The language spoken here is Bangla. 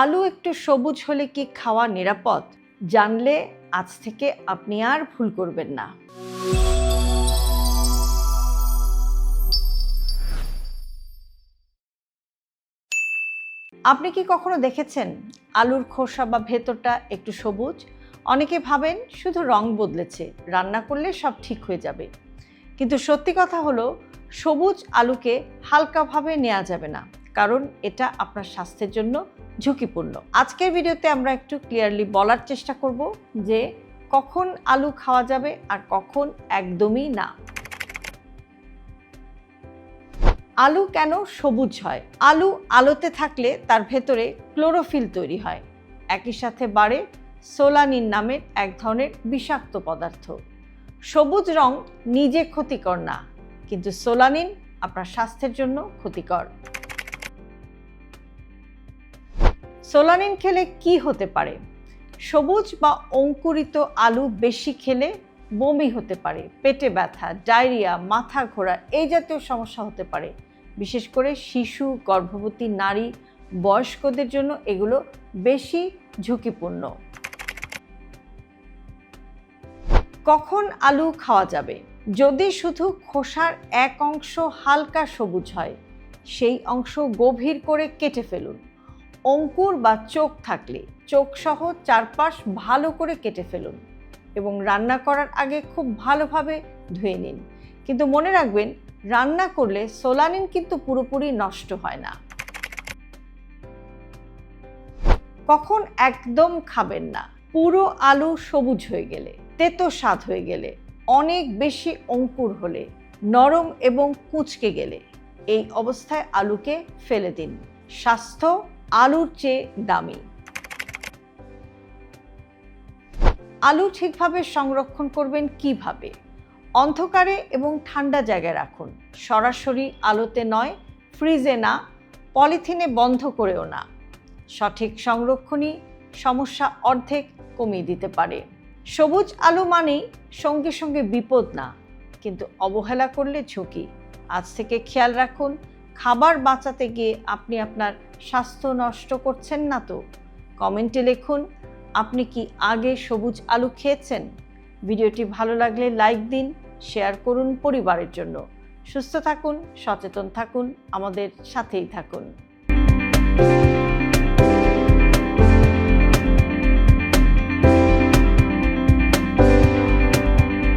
আলু একটু সবুজ হলে কি খাওয়া নিরাপদ? জানলে আজ থেকে আপনি আর ভুল করবেন না। আপনি কি কখনো দেখেছেন আলুর খোসা বা ভেতরটা একটু সবুজ? অনেকে ভাবেন শুধু রং বদলেছে, রান্না করলে সব ঠিক হয়ে যাবে। কিন্তু সত্যি কথা হলো, সবুজ আলুকে হালকাভাবে নেওয়া যাবে না, কারণ এটা আপনার স্বাস্থ্যের জন্য ঝুঁকিপূর্ণ। আজকের ভিডিওতে আমরা একটু ক্লিয়ারলি বলার চেষ্টা করব যে কখন আলু খাওয়া যাবে আর কখন একদমই না। আলু কেন সবুজ হয়? আলু আলোতে থাকলে তার ভেতরে ক্লোরোফিল তৈরি হয়। একই সাথে বাড়ে সোলানিন নামের এক ধরনের বিষাক্ত পদার্থ। সবুজ রং নিজে ক্ষতিকর না, কিন্তু সোলানিন আপনার স্বাস্থ্যের জন্য ক্ষতিকর। সোলানিন খেলে কি হতে পারে? সবুজ বা অঙ্কুরিত আলু বেশি খেলে বমি হতে পারে, পেটে ব্যথা, ডায়রিয়া, মাথা ঘোরা এই জাতীয় সমস্যা হতে পারে। বিশেষ করে শিশু, গর্ভবতী নারী, বয়স্কদের জন্য এগুলো বেশি ঝুঁকিপূর্ণ। কখন আলু খাওয়া যাবে? যদি শুধু খোসার এক অংশ হালকা সবুজ হয়, সেই অংশ গভীর করে কেটে ফেলুন। অঙ্কুর বা চোখ থাকলে চোখসহ চারপাশ ভালো করে কেটে ফেলুন এবং রান্না করার আগে খুব ভালোভাবে ধুয়ে নিন। কিন্তু মনে রাখবেন, রান্না করলে সোলানিন কিন্তু পুরোপুরি নষ্ট হয় না। কখন একদম খাবেন না? পুরো আলু সবুজ হয়ে গেলে, তেতো স্বাদ হয়ে গেলে, অনেক বেশি অঙ্কুর হলে, নরম এবং কুঁচকে গেলে, এই অবস্থায় আলুকে ফেলে দিন। স্বাস্থ্য আলুর চেয়ে দামি। আলু ঠিকভাবে সংরক্ষণ করবেন কিভাবে? অন্ধকারে এবং ঠান্ডা জায়গায় রাখুন। সরাসরি আলোতে নয়, ফ্রিজে না, পলিথিনে বন্ধ করেও না। সঠিক সংরক্ষণই সমস্যা অর্ধেক কমিয়ে দিতে পারে। সবুজ আলু মানেই সঙ্গে সঙ্গে বিপদ না, কিন্তু অবহেলা করলে ঝুঁকি। আজ থেকে খেয়াল রাখুন, খাবার বাঁচাতে গিয়ে আপনি আপনার স্বাস্থ্য নষ্ট করছেন না তো? কমেন্টে লিখুন, আপনি কি আগে সবুজ আলু খেয়েছেন? ভিডিওটি ভালো লাগলে লাইক দিন, শেয়ার করুন পরিবারের জন্য। সুস্থ থাকুন, সচেতন থাকুন, আমাদের সাথেই থাকুন।